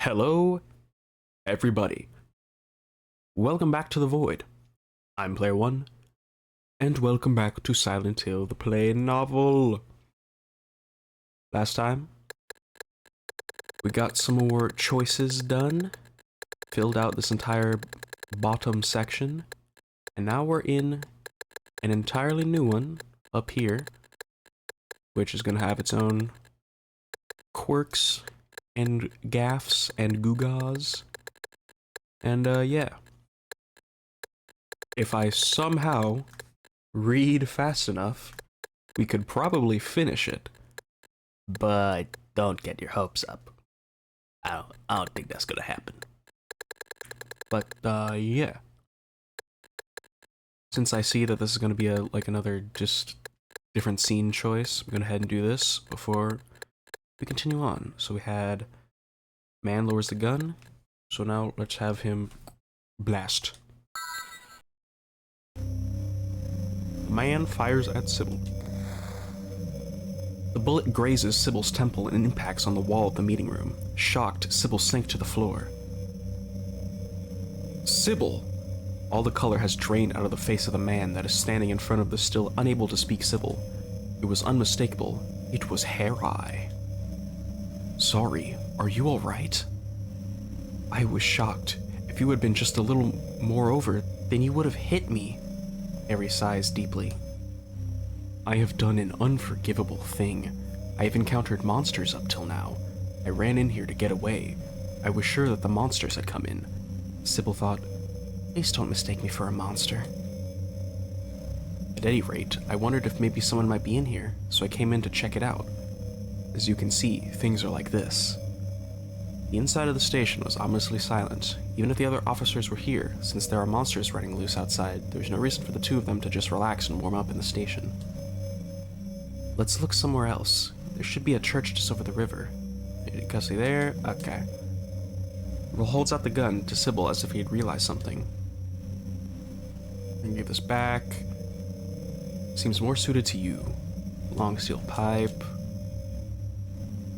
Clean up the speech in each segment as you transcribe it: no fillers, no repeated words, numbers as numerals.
Hello, everybody. Welcome back to the Void. I'm Player One, and welcome back to Silent Hill, the play novel. Last time, we got some more choices done, filled out this entire bottom section, and now we're in an entirely new one up here, which is going to have its own quirks and gaffs and gewgaws. And yeah. If I somehow read fast enough, we could probably finish it. But don't get your hopes up. I don't think that's gonna happen. But yeah. Since I see that this is gonna be another just different scene choice, I'm gonna head and do this before we continue on. So we had man lowers the gun. So now let's have him blast. Man fires at Sybil. The bullet grazes Sybil's temple and impacts on the wall of the meeting room. Shocked, Sybil sinks to the floor. Sybil! All the color has drained out of the face of the man that is standing in front of the still unable to speak Sybil. It was unmistakable. It was Hair-Eye. Sorry, are you alright? I was shocked. If you had been just a little more over, then you would have hit me. Harry sighs deeply. I have done an unforgivable thing. I have encountered monsters up till now. I ran in here to get away. I was sure that the monsters had come in. Sybil thought, please don't mistake me for a monster. At any rate, I wondered if maybe someone might be in here, so I came in to check it out. As you can see, things are like this. The inside of the station was ominously silent, even if the other officers were here. Since there are monsters running loose outside, there was no reason for the two of them to just relax and warm up in the station. Let's look somewhere else. There should be a church just over the river. Gussie there? Okay. Will holds out the gun to Sybil as if he had realized something. And give this back. Seems more suited to you. Long steel pipe.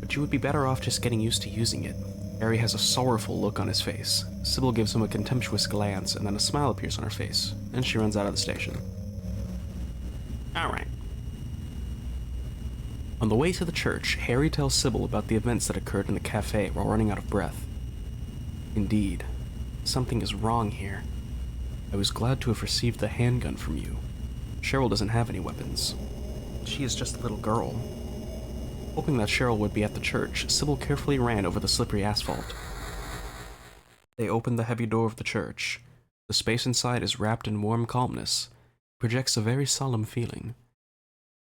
But you would be better off just getting used to using it. Harry has a sorrowful look on his face. Sybil gives him a contemptuous glance, and then a smile appears on her face, and she runs out of the station. Alright. On the way to the church, Harry tells Sybil about the events that occurred in the cafe while running out of breath. Indeed, something is wrong here. I was glad to have received the handgun from you. Cheryl doesn't have any weapons. She is just a little girl. Hoping that Cheryl would be at the church, Sybil carefully ran over the slippery asphalt. They opened the heavy door of the church. The space inside is wrapped in warm calmness. It projects a very solemn feeling.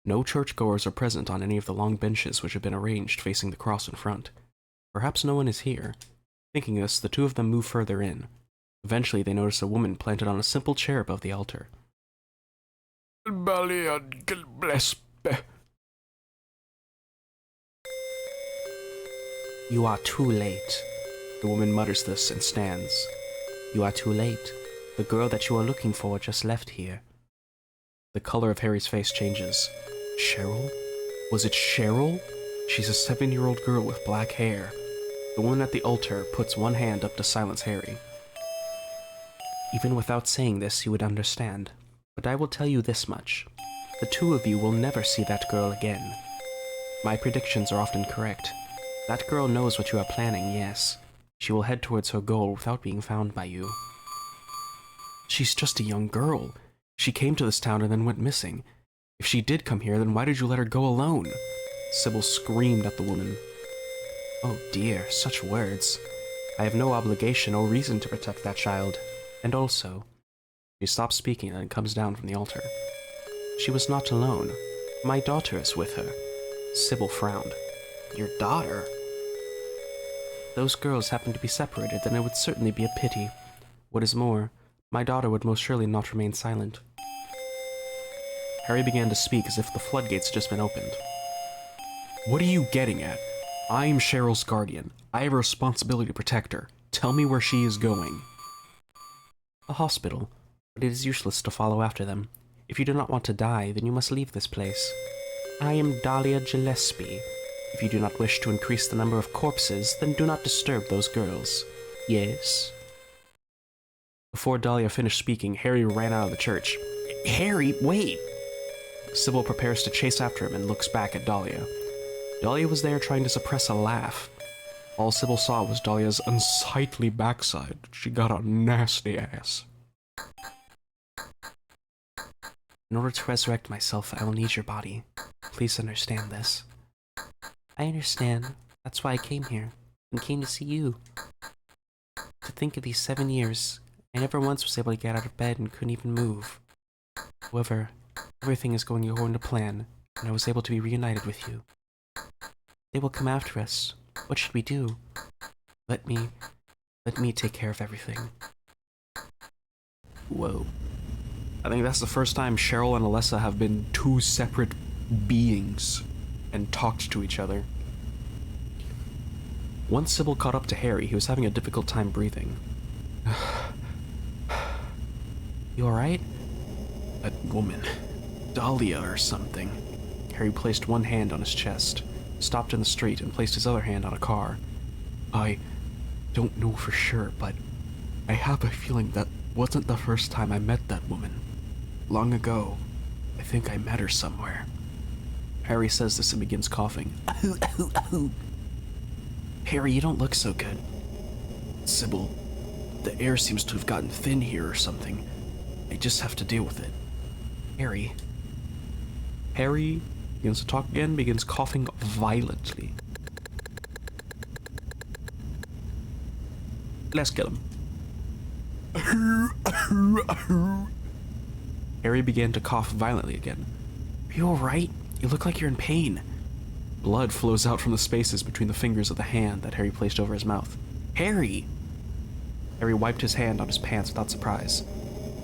No churchgoers are present on any of the long benches which have been arranged facing the cross in front. Perhaps no one is here. Thinking this, the two of them move further in. Eventually, they notice a woman planted on a simple chair above the altar. You are too late. The woman mutters this and stands. You are too late. The girl that you are looking for just left here. The color of Harry's face changes. Cheryl? Was it Cheryl? She's a 7-year-old girl with black hair. The woman at the altar puts one hand up to silence Harry. Even without saying this, you would understand. But I will tell you this much. The two of you will never see that girl again. My predictions are often correct. That girl knows what you are planning, yes. She will head towards her goal without being found by you. She's just a young girl. She came to this town and then went missing. If she did come here, then why did you let her go alone? Sybil screamed at the woman. Oh dear, such words. I have no obligation or reason to protect that child. And also... She stops speaking and comes down from the altar. She was not alone. My daughter is with her. Sybil frowned. Your daughter? Those girls happen to be separated, then it would certainly be a pity. What is more, my daughter would most surely not remain silent. Harry began to speak as if the floodgates had just been opened. What are you getting at? I'm Cheryl's guardian. I have a responsibility to protect her. Tell me where she is going. A hospital, but it is useless to follow after them. If you do not want to die, then you must leave this place. I am Dahlia Gillespie. If you do not wish to increase the number of corpses, then do not disturb those girls. Yes? Before Dahlia finished speaking, Harry ran out of the church. Harry, wait! Sybil prepares to chase after him and looks back at Dahlia. Dahlia was there trying to suppress a laugh. All Sybil saw was Dahlia's unsightly backside. She got a nasty ass. In order to resurrect myself, I will need your body. Please understand this. I understand. That's why I came here, and came to see you. To think of these 7 years, I never once was able to get out of bed and couldn't even move. However, everything is going according to plan, and I was able to be reunited with you. They will come after us. What should we do? Let me take care of everything. Whoa. I think that's the first time Cheryl and Alessa have been two separate beings and talked to each other. Once Sybil caught up to Harry, he was having a difficult time breathing. You alright? That woman. Dahlia or something. Harry placed one hand on his chest, stopped in the street, and placed his other hand on a car. I don't know for sure, but I have a feeling that wasn't the first time I met that woman. Long ago, I think I met her somewhere. Harry says this and begins coughing. Harry, you don't look so good. Sybil, the air seems to have gotten thin here or something. I just have to deal with it. Harry begins to talk again, begins coughing violently. Let's kill him. Harry began to cough violently again. Are you alright? You look like you're in pain. Blood flows out from the spaces between the fingers of the hand that Harry placed over his mouth. Harry! Harry wiped his hand on his pants without surprise.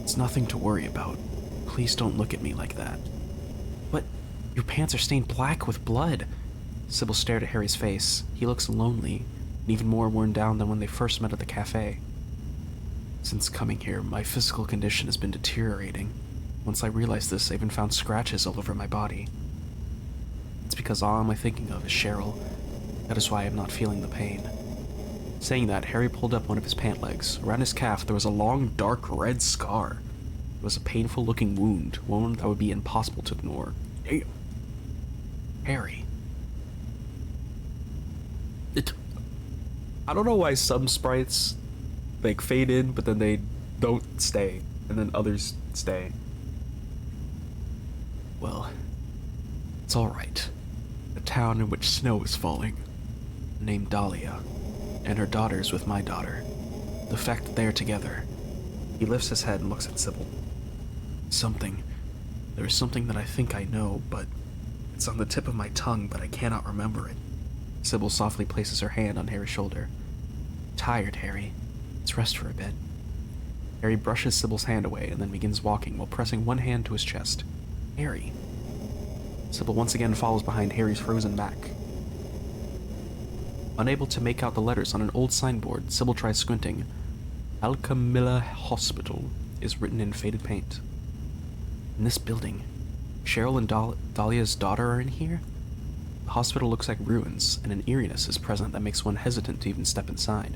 It's nothing to worry about. Please don't look at me like that. But your pants are stained black with blood. Sybil stared at Harry's face. He looks lonely, and even more worn down than when they first met at the cafe. Since coming here, my physical condition has been deteriorating. Once I realized this, I even found scratches all over my body. It's because all I'm thinking of is Cheryl. That is why I'm not feeling the pain. Saying that, Harry pulled up one of his pant legs. Around his calf, there was a long, dark red scar. It was a painful-looking wound, one that would be impossible to ignore. Damn. Harry. I don't know why some sprites, like, fade in, but then they don't stay, and then others stay. Well, it's alright. A town in which snow is falling, named Dahlia, and her daughter's with my daughter. The fact that they are together. He lifts his head and looks at Sybil. There is something that I think I know, but it's on the tip of my tongue, but I cannot remember it. Sybil softly places her hand on Harry's shoulder. Tired, Harry. Let's rest for a bit. Harry brushes Sybil's hand away and then begins walking while pressing one hand to his chest. Harry. Sybil once again follows behind Harry's frozen back. Unable to make out the letters on an old signboard, Sybil tries squinting. Alchemilla Hospital is written in faded paint. In this building, Cheryl and Dahlia's daughter are in here? The hospital looks like ruins, and an eeriness is present that makes one hesitant to even step inside.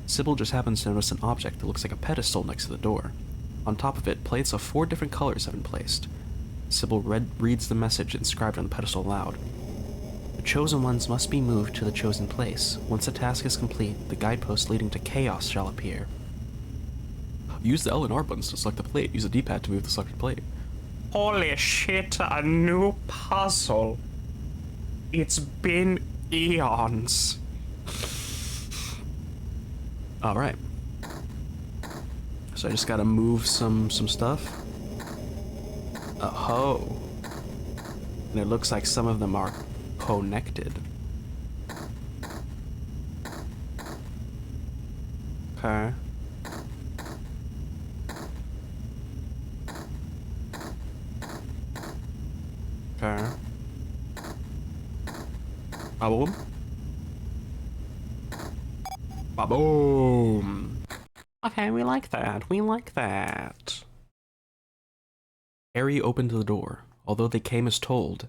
Sybil just happens to notice an object that looks like a pedestal next to the door. On top of it, plates of 4 different colors have been placed. Sybil reads the message inscribed on the pedestal aloud. The chosen ones must be moved to the chosen place. Once the task is complete, the guidepost leading to chaos shall appear. Use the L and R buttons to select the plate. Use the D-pad to move the selected plate. Holy shit, a new puzzle. It's been eons. Alright. So I just gotta move some stuff. Oh. And it looks like some of them are connected. Okay. Okay. Ba-boom. Ba-boom. Okay, we like that. We like that. Harry opened the door. Although they came as told,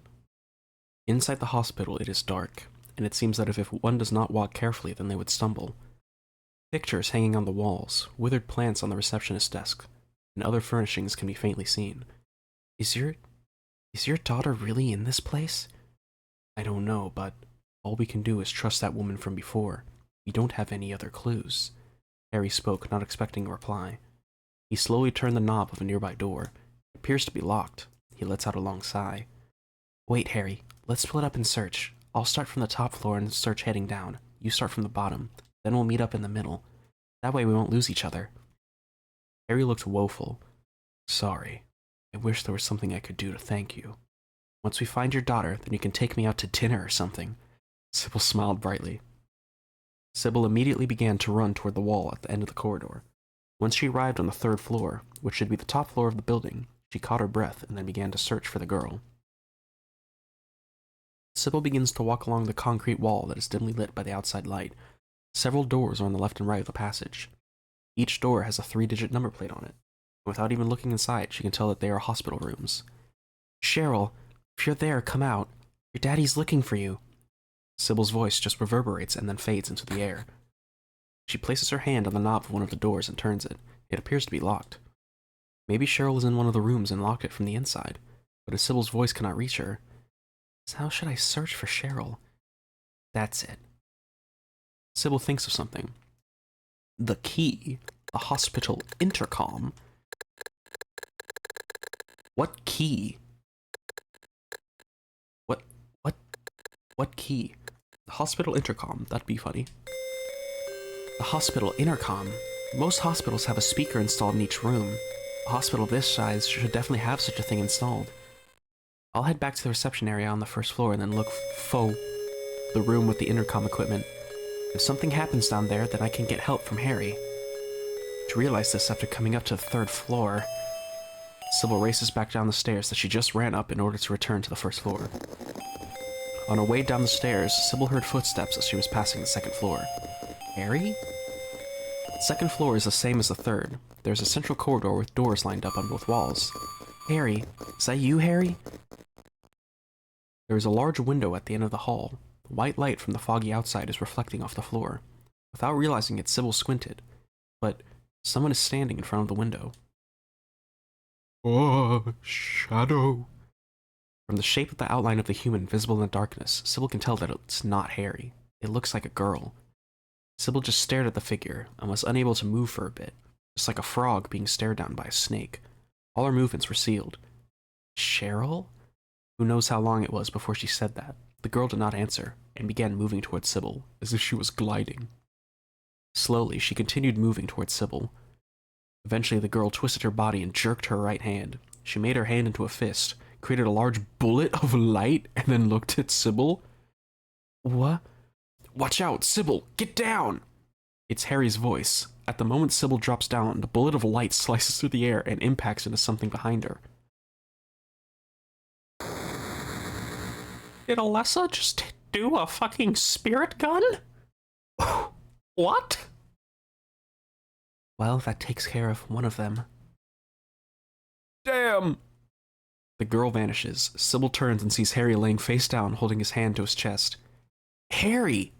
Inside the hospital, it is dark, and it seems that if one does not walk carefully, then they would stumble. Pictures hanging on the walls, withered plants on the receptionist's desk, and other furnishings can be faintly seen. Is your daughter really in this place? I don't know, but all we can do is trust that woman from before. We don't have any other clues. Harry spoke, not expecting a reply. He slowly turned the knob of a nearby door. It appears to be locked. He lets out a long sigh. Wait, Harry. Let's split up and search. I'll start from the top floor and search heading down. You start from the bottom. Then we'll meet up in the middle. That way we won't lose each other. Harry looked woeful. Sorry. I wish there was something I could do to thank you. Once we find your daughter, then you can take me out to dinner or something. Sybil smiled brightly. Sybil immediately began to run toward the wall at the end of the corridor. Once she arrived on the 3rd floor, which should be the top floor of the building, she caught her breath and then began to search for the girl. Sybil begins to walk along the concrete wall that is dimly lit by the outside light. Several doors are on the left and right of the passage. Each door has a 3-digit number plate on it. Without even looking inside, she can tell that they are hospital rooms. Cheryl, if you're there, come out. Your daddy's looking for you. Sybil's voice just reverberates and then fades into the air. She places her hand on the knob of one of the doors and turns it. It appears to be locked. Maybe Cheryl is in one of the rooms and locked it from the inside, but if Sybil's voice cannot reach her, how should I search for Cheryl? That's it. Sybil thinks of something. The key. The hospital intercom. What key? What key? The hospital intercom. That'd be funny. The hospital intercom. Most hospitals have a speaker installed in each room. A hospital this size should definitely have such a thing installed. I'll head back to the reception area on the 1st floor and then look for the room with the intercom equipment. If something happens down there, then I can get help from Harry. To realize this after coming up to the 3rd floor, Sybil races back down the stairs that she just ran up in order to return to the 1st floor. On her way down the stairs, Sybil heard footsteps as she was passing the 2nd floor. Harry? The 2nd floor is the same as the 3rd. There's a central corridor with doors lined up on both walls. Harry? Is that you, Harry? There is a large window at the end of the hall. White light from the foggy outside is reflecting off the floor. Without realizing it, Sybil squinted. But someone is standing in front of the window. Oh, shadow. From the shape of the outline of the human visible in the darkness, Sybil can tell that it's not Harry. It looks like a girl. Sybil just stared at the figure and was unable to move for a bit, just like a frog being stared down by a snake. All her movements were sealed. Cheryl? Who knows how long it was before she said that. The girl did not answer, and began moving towards Sybil, as if she was gliding. Slowly, she continued moving towards Sybil. Eventually, the girl twisted her body and jerked her right hand. She made her hand into a fist, created a large bullet of light, and then looked at Sybil. What? Watch out, Sybil! Get down! It's Harry's voice. At the moment Sybil drops down, the bullet of light slices through the air and impacts into something behind her. Did Alessa just do a fucking spirit gun? What? Well, that takes care of one of them. Damn! The girl vanishes. Sybil turns and sees Harry laying face down, holding his hand to his chest. Harry!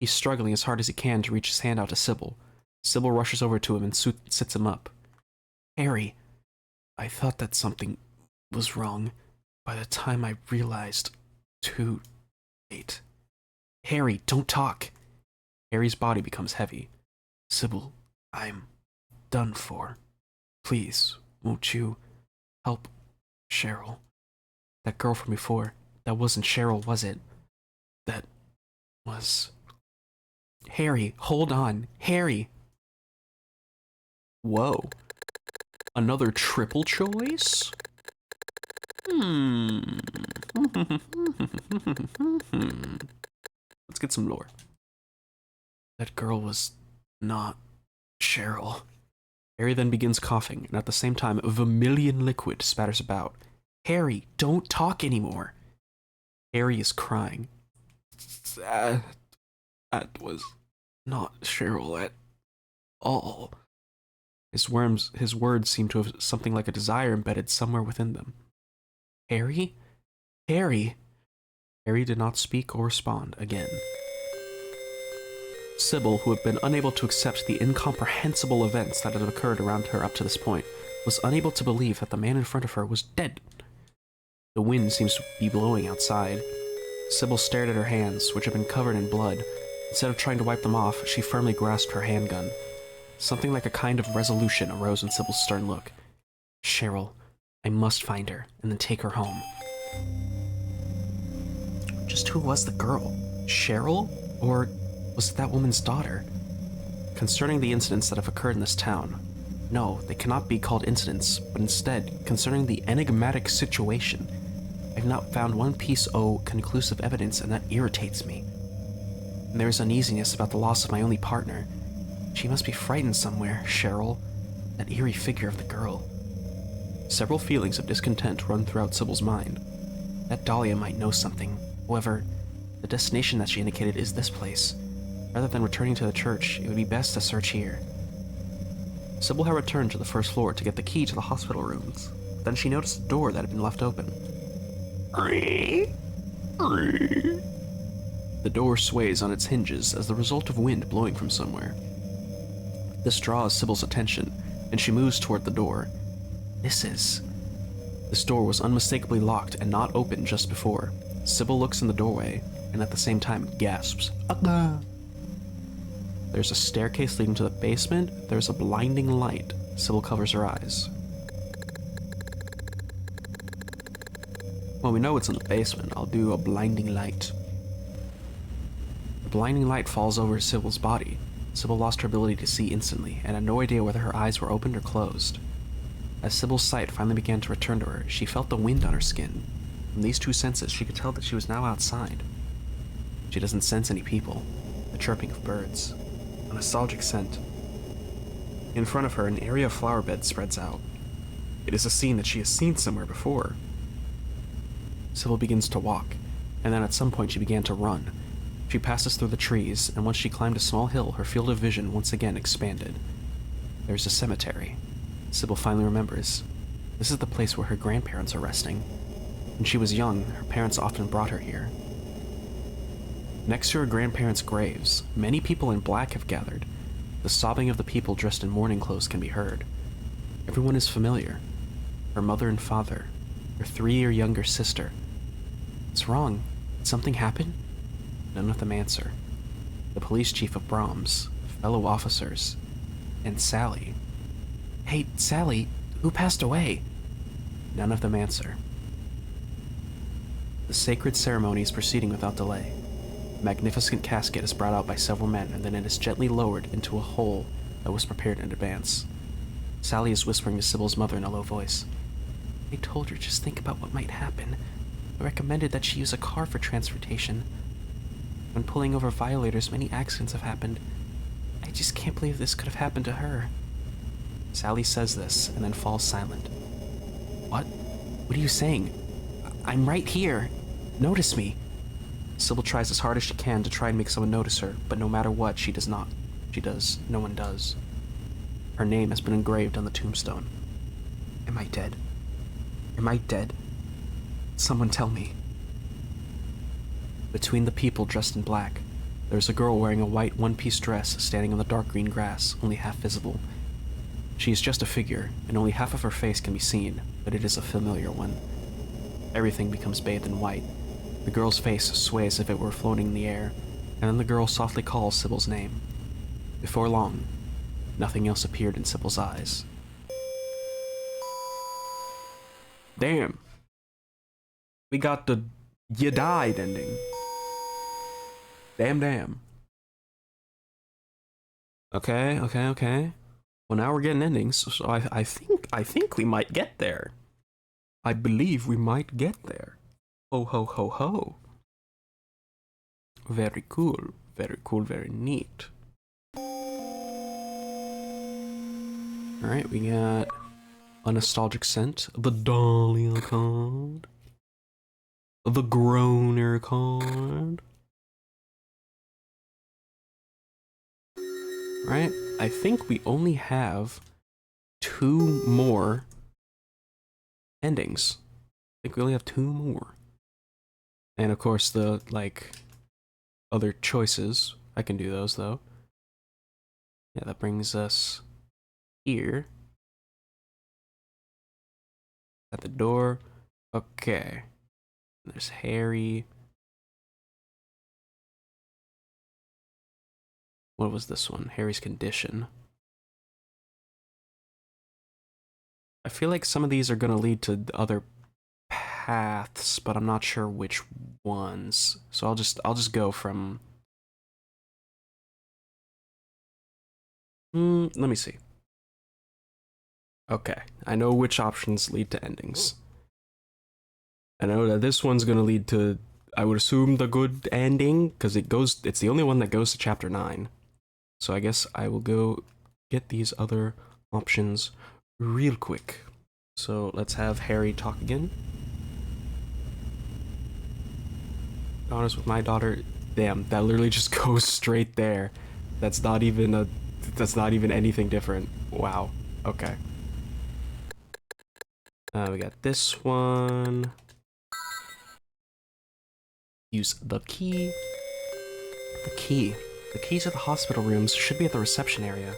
He's struggling as hard as he can to reach his hand out to Sybil. Sybil rushes over to him and sits him up. Harry, I thought that something was wrong. By the time I realized, too late. Harry, don't talk. Harry's body becomes heavy. Sybil, I'm done for. Please, won't you help Cheryl? That girl from before, that wasn't Cheryl, was it? That was... Harry, hold on. Harry! Whoa. Another triple choice? Let's get some lore. That girl was not Cheryl. Harry then begins coughing, and at the same time, vermilion liquid spatters about. Harry, don't talk anymore. Harry is crying. That was not Cheryl at all. His words seem to have something like a desire embedded somewhere within them. Harry? Harry? Harry did not speak or respond again. Sybil, who had been unable to accept the incomprehensible events that had occurred around her up to this point, was unable to believe that the man in front of her was dead. The wind seems to be blowing outside. Sybil stared at her hands, which had been covered in blood. Instead of trying to wipe them off, she firmly grasped her handgun. Something like a kind of resolution arose in Sybil's stern look. Cheryl, I must find her, and then take her home. Just who was the girl? Cheryl? Or was it that woman's daughter? Concerning the incidents that have occurred in this town, no, they cannot be called incidents, but instead, concerning the enigmatic situation, I've not found one piece of conclusive evidence, and that irritates me. And there is uneasiness about the loss of my only partner. She must be frightened somewhere, Cheryl, that eerie figure of the girl. Several feelings of discontent run throughout Sybil's mind. That Dahlia might know something. However, the destination that she indicated is this place. Rather than returning to the church, it would be best to search here. Sybil had returned to the first floor to get the key to the hospital rooms. Then she noticed a door that had been left open. The door sways on its hinges as the result of wind blowing from somewhere. This draws Sybil's attention, and she moves toward the door. This door was unmistakably locked and not open just before. Sybil looks in the doorway, and at the same time gasps, "Aga!" There's a staircase leading to the basement. There's a blinding light. Sybil covers her eyes. Well, we know it's in the basement. I'll do a blinding light. The blinding light falls over Sybil's body. Sybil lost her ability to see instantly, and had no idea whether her eyes were opened or closed. As Sybil's sight finally began to return to her, she felt the wind on her skin. From these two senses, she could tell that she was now outside. She doesn't sense any people, the chirping of birds, a nostalgic scent. In front of her, an area of flower beds spreads out. It is a scene that she has seen somewhere before. Sybil begins to walk, and then at some point she began to run. She passes through the trees, and once she climbed a small hill, her field of vision once again expanded. There's a cemetery. Sybil finally remembers. This is the place where her grandparents are resting. When she was young, her parents often brought her here. Next to her grandparents' graves, many people in black have gathered. The sobbing of the people dressed in mourning clothes can be heard. Everyone is familiar. Her mother and father, her 3-year younger sister. What's wrong? Did something happen? None of them answer. The police chief of Brahms, fellow officers, and Sally. Hey, Sally, who passed away? None of them answer. The sacred ceremony is proceeding without delay. A magnificent casket is brought out by several men, and then it is gently lowered into a hole that was prepared in advance. Sally is whispering to Sybil's mother in a low voice. I told her just think about what might happen. I recommended that she use a car for transportation. When pulling over violators, many accidents have happened. I just can't believe this could have happened to her. Sally says this, and then falls silent. What? What are you saying? I'm right here. Notice me. Sybil tries as hard as she can to try and make someone notice her, but no matter what, she does not. No one does. Her name has been engraved on the tombstone. Am I dead? Am I dead? Someone tell me. Between the people dressed in black, there's a girl wearing a white one-piece dress standing in the dark green grass, only half visible. She is just a figure, and only half of her face can be seen, but it is a familiar one. Everything becomes bathed in white. The girl's face sways as if it were floating in the air, and then the girl softly calls Sybil's name. Before long, nothing else appeared in Sybil's eyes. Damn. We got the "you died" ending. Damn. Okay. Well, now we're getting endings, so I think we might get there. I believe we might get there. Ho ho ho ho. Very cool, very neat. Alright, we got a nostalgic scent, the Dahlia card, the Groaner card. Right, I think we only have 2 more endings. I think we only have 2 more. And of course the, like, other choices. I can do those, though. Yeah, that brings us here. At the door. Okay. There's Harry. What was this one? Harry's condition. I feel like some of these are gonna lead to other paths, but I'm not sure which ones. So I'll just go from. Let me see. Okay, I know which options lead to endings. I know that this one's gonna lead to, I would assume, the good ending, because it's the only one that goes to chapter 9. So I guess I will go get these other options real quick. So let's have Harry talk again. Honest with my daughter. Damn, that literally just goes straight there. That's not even anything different. Wow. Okay. We got this one. Use the key. The key. The keys to the hospital rooms should be at the reception area.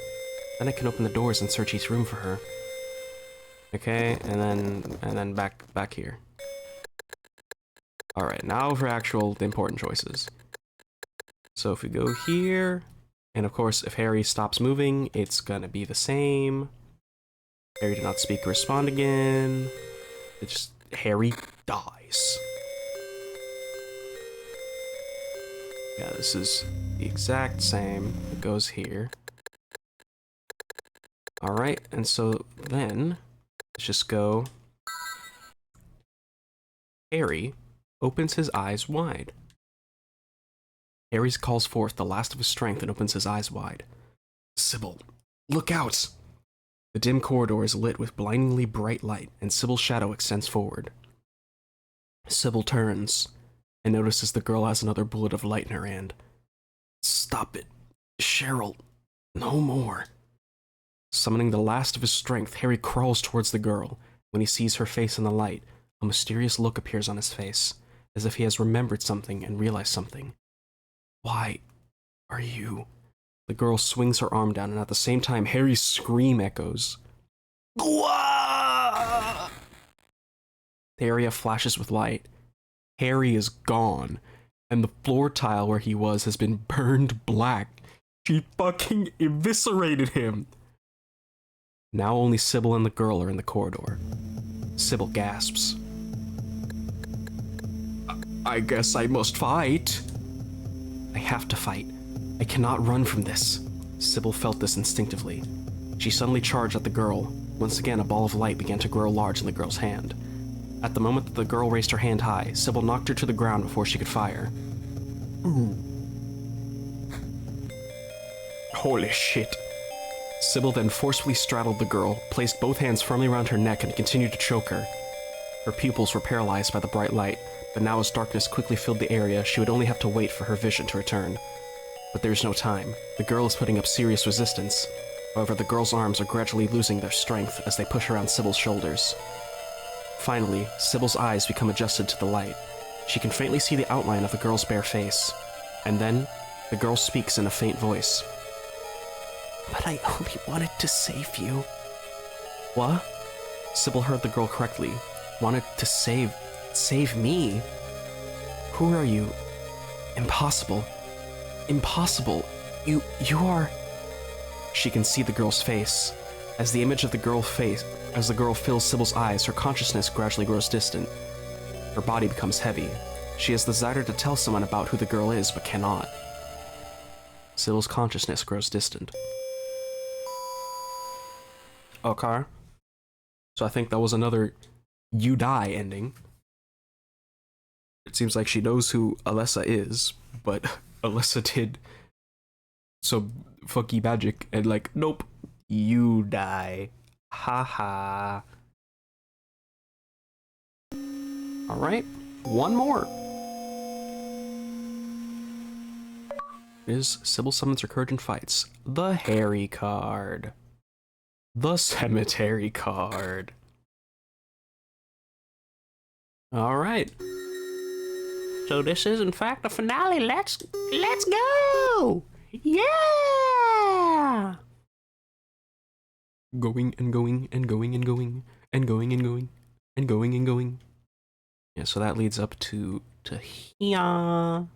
Then I can open the doors and search each room for her. Okay, and then back here. Alright, now for actual important choices. So if we go here, and of course if Harry stops moving, it's gonna be the same. Harry did not speak or respond again. It's just Harry dies. Yeah, this is the exact same. It goes here. Alright, and so then let's just go. Harry opens his eyes wide. Harry calls forth the last of his strength and opens his eyes wide. Sybil, look out! The dim corridor is lit with blindingly bright light, and Sybil's shadow extends forward. Sybil turns and notices the girl has another bullet of light in her hand. Stop it, Cheryl. No more. Summoning the last of his strength, Harry crawls towards the girl. When he sees her face in the light, a mysterious look appears on his face, as if he has remembered something and realized something. Why are you? The girl swings her arm down, and at the same time, Harry's scream echoes. Gwah! The area flashes with light. Harry is gone, and the floor tile where he was has been burned black. She fucking eviscerated him! Now only Sybil and the girl are in the corridor. Sybil gasps. I guess I must fight. I have to fight. I cannot run from this. Sybil felt this instinctively. She suddenly charged at the girl. Once again, a ball of light began to grow large in the girl's hand. At the moment that the girl raised her hand high, Sybil knocked her to the ground before she could fire. Ooh. Holy shit. Sybil then forcefully straddled the girl, placed both hands firmly around her neck, and continued to choke her. Her pupils were paralyzed by the bright light, but now as darkness quickly filled the area, she would only have to wait for her vision to return. But there's no time. The girl is putting up serious resistance. However, the girl's arms are gradually losing their strength as they push around Sybil's shoulders. Finally, Sybil's eyes become adjusted to the light. She can faintly see the outline of the girl's bare face. And then, the girl speaks in a faint voice. But I only wanted to save you. What? Sybil heard the girl correctly. Wanted to save me? Who are you? Impossible. Impossible. You are... She can see the girl's face. As the image of the girl fills Sybil's eyes, her consciousness gradually grows distant. Her body becomes heavy. She has the desire to tell someone about who the girl is, but cannot. Sybil's consciousness grows distant. Okay. So I think that was another you die ending. It seems like she knows who Alessa is, but Alessa did some funky magic and like, nope, you die. Haha. Alright, one more. Is Sybil summons her courage and fights. The Harry card. The cemetery card. Alright. So this is in fact the finale. Let's go! Yeah! Going and going and going and going and going and going and going and going. Yeah, so that leads up to here. And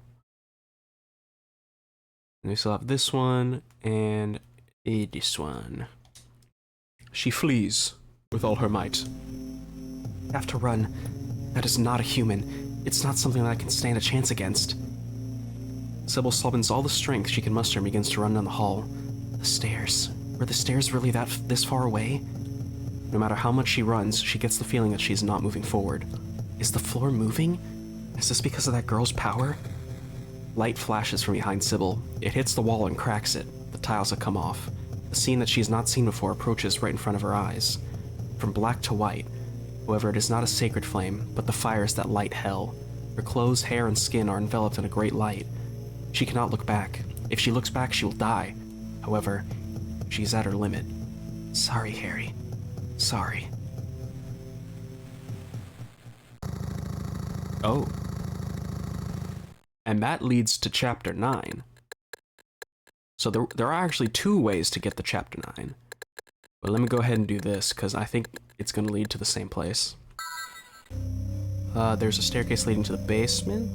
we still have this one and this one. She flees with all her might. I have to run. That is not a human. It's not something that I can stand a chance against. Sybil summons all the strength she can muster and begins to run down the hall. The stairs. Were the stairs really this far away? No matter how much she runs, she gets the feeling that she's not moving forward. Is the floor moving? Is this because of that girl's power? Light flashes from behind Sybil. It hits the wall and cracks it. The tiles have come off. A scene that she has not seen before approaches right in front of her eyes. From black to white. However, it is not a sacred flame, but the fires that light hell. Her clothes, hair, and skin are enveloped in a great light. She cannot look back. If she looks back, she will die. However, she's at her limit. Sorry, Harry. Sorry. Oh. And that leads to Chapter 9. So there are actually 2 ways to get to Chapter 9. But let me go ahead and do this, because I think it's going to lead to the same place. There's a staircase leading to the basement.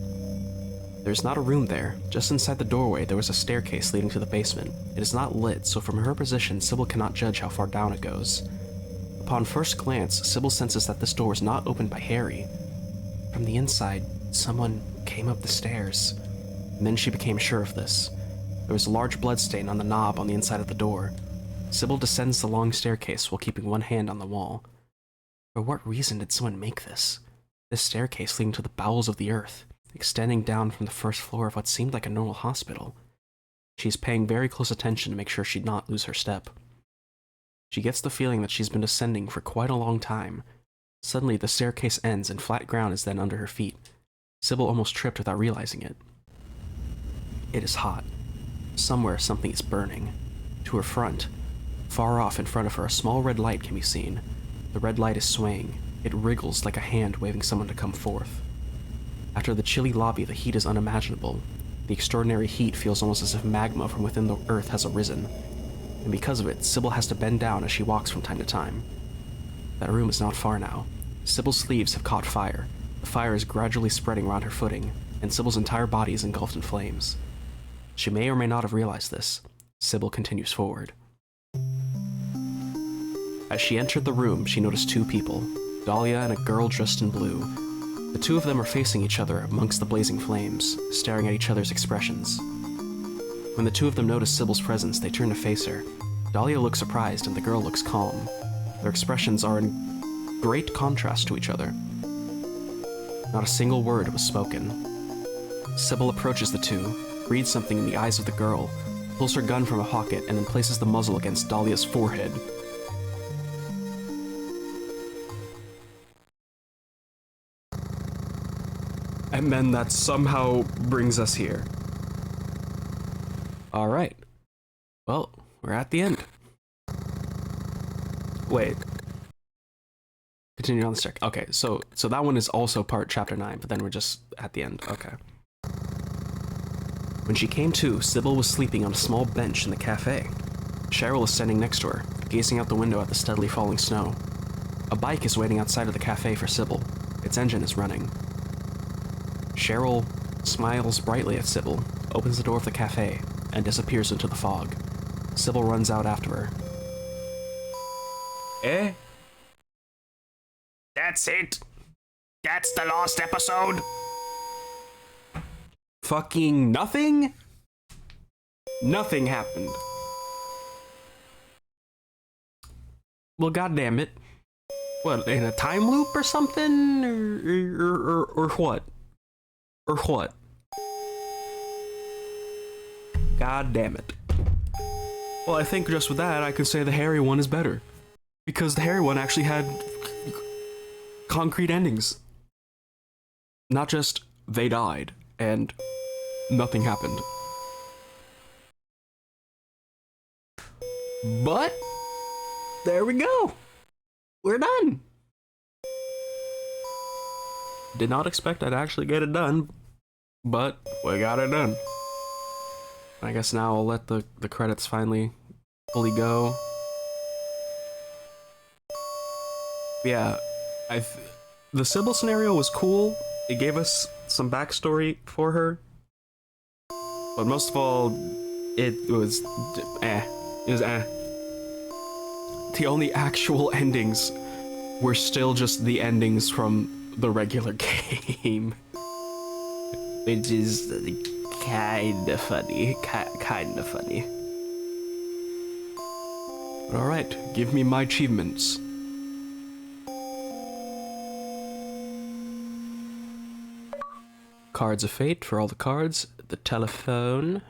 There's not a room there. Just inside the doorway, there was a staircase leading to the basement. It is not lit, so from her position, Sybil cannot judge how far down it goes. Upon first glance, Sybil senses that this door is not opened by Harry. From the inside, someone came up the stairs. And then she became sure of this. There was a large bloodstain on the knob on the inside of the door. Sybil descends the long staircase while keeping one hand on the wall. For what reason did someone make this? This staircase leading to the bowels of the earth, extending down from the first floor of what seemed like a normal hospital. She's paying very close attention to make sure she'd not lose her step. She gets the feeling that she's been descending for quite a long time. Suddenly, the staircase ends and flat ground is then under her feet. Sybil almost tripped without realizing it. It is hot. Somewhere, something is burning. To her front, far off in front of her, a small red light can be seen. The red light is swaying. It wriggles like a hand waving someone to come forth. After the chilly lobby, the heat is unimaginable. The extraordinary heat feels almost as if magma from within the earth has arisen. And because of it, Sybil has to bend down as she walks from time to time. That room is not far now. Sybil's sleeves have caught fire. The fire is gradually spreading around her footing, and Sybil's entire body is engulfed in flames. She may or may not have realized this. Sybil continues forward. As she entered the room, she noticed 2 people, Dahlia and a girl dressed in blue. The 2 of them are facing each other amongst the blazing flames, staring at each other's expressions. When the 2 of them notice Sybil's presence, they turn to face her. Dahlia looks surprised and the girl looks calm. Their expressions are in great contrast to each other. Not a single word was spoken. Sybil approaches the 2, reads something in the eyes of the girl, pulls her gun from a pocket, and then places the muzzle against Dahlia's forehead. And then that somehow brings us here. Alright. Well, we're at the end. Wait. Continue on the stack. Okay, so that one is also part Chapter 9, but then we're just at the end. Okay. When she came to, Sybil was sleeping on a small bench in the cafe. Cheryl is standing next to her, gazing out the window at the steadily falling snow. A bike is waiting outside of the cafe for Sybil. Its engine is running. Cheryl smiles brightly at Sybil, opens the door of the cafe, and disappears into the fog. Sybil runs out after her. Eh? That's it. That's the last episode. Fucking nothing? Nothing happened. Well, goddamn it. What, in a time loop or something? Or what? Or what? God damn it. Well, I think just with that, I could say the Harry one is better. Because the Harry one actually had concrete endings. Not just, they died, and nothing happened. But, there we go. We're done. Did not expect I'd actually get it done, but we got it done. I guess now I'll let the credits finally fully go. Yeah, the Sybil scenario was cool. It gave us some backstory for her, but most of all, it was eh. It was eh. The only actual endings were still just the endings from the regular game, which is kinda funny. Kinda funny. But alright, give me my achievements. Cards of Fate for all the cards, the telephone,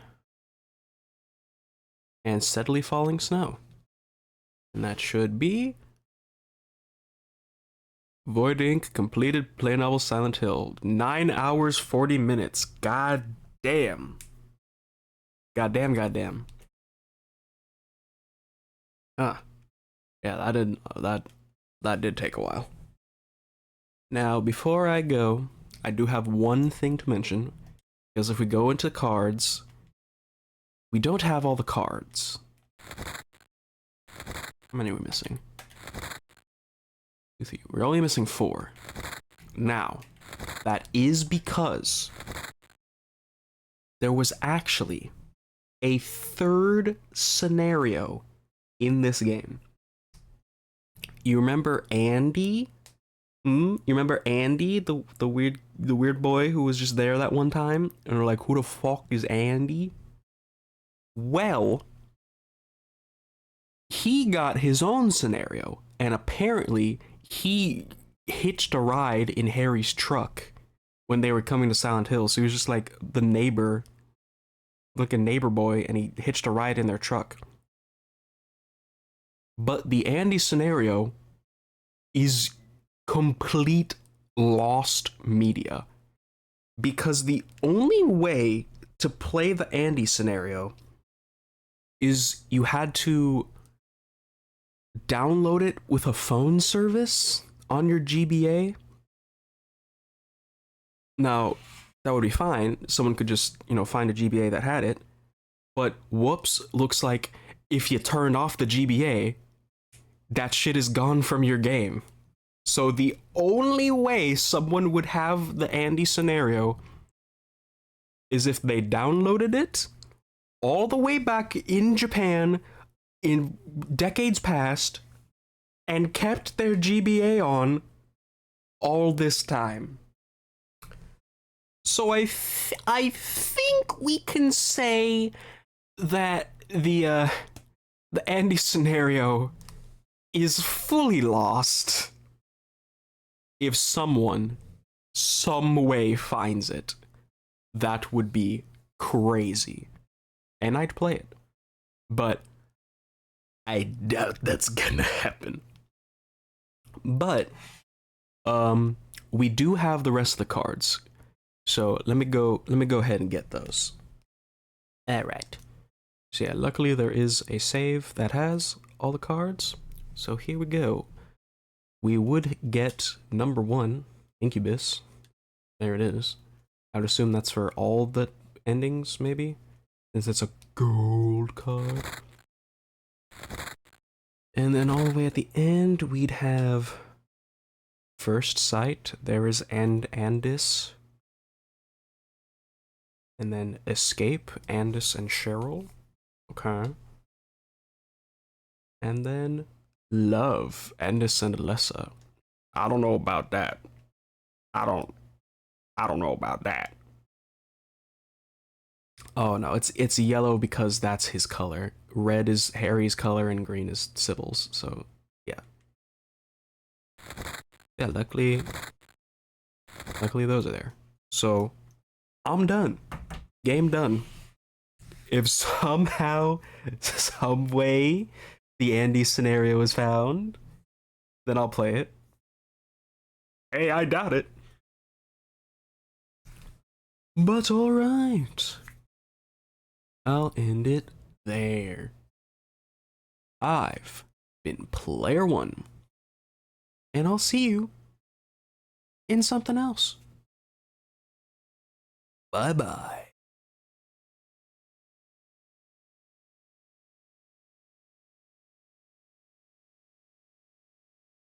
and steadily falling snow. And that should be Void Ink completed play novel Silent Hill. 9 hours 40 minutes. God damn. Goddamn, goddamn. Ah. Yeah, that did take a while. Now, before I go, I do have one thing to mention. Because if we go into cards, we don't have all the cards. How many are we missing? We're only missing 4. Now, that is because there was actually a third scenario in this game. You remember Andy? You remember Andy, the weird boy who was just there that one time? And we're like, who the fuck is Andy? Well, he got his own scenario, and apparently he hitched a ride in Harry's truck when they were coming to Silent Hill. So he was just like the neighbor, like a neighbor boy, and he hitched a ride in their truck. But the Andy scenario is complete lost media, because the only way to play the Andy scenario is you had to download it with a phone service on your GBA. Now, that would be fine. Someone could just, find a GBA that had it. But whoops, looks like if you turn off the GBA, that shit is gone from your game. So the only way someone would have the Andy scenario is if they downloaded it all the way back in Japan in decades past and kept their GBA on all this time. So I think we can say that the Andy scenario is fully lost if someone, some way finds it. That would be crazy. And I'd play it. But I doubt that's gonna happen. But we do have the rest of the cards. So let me go ahead and get those. Alright. So yeah, luckily there is a save that has all the cards. So here we go. We would get number 1, Incubus. There it is. I would assume that's for all the endings, maybe? Since it's a gold card. And then all the way at the end, we'd have First Sight. There is Andis. And then Escape, Andis and Cheryl. Okay. And then Love, Andis and Alessa. I don't know about that. I don't know about that. Oh no, it's yellow because that's his color. Red is Harry's color and green is Sybil's. So yeah. Yeah, luckily those are there. So I'm done. Game done. If somehow, some way, the Andy scenario is found, then I'll play it. Hey, I doubt it. But alright. I'll end it there. I've been Player One. And I'll see you in something else. Bye-bye.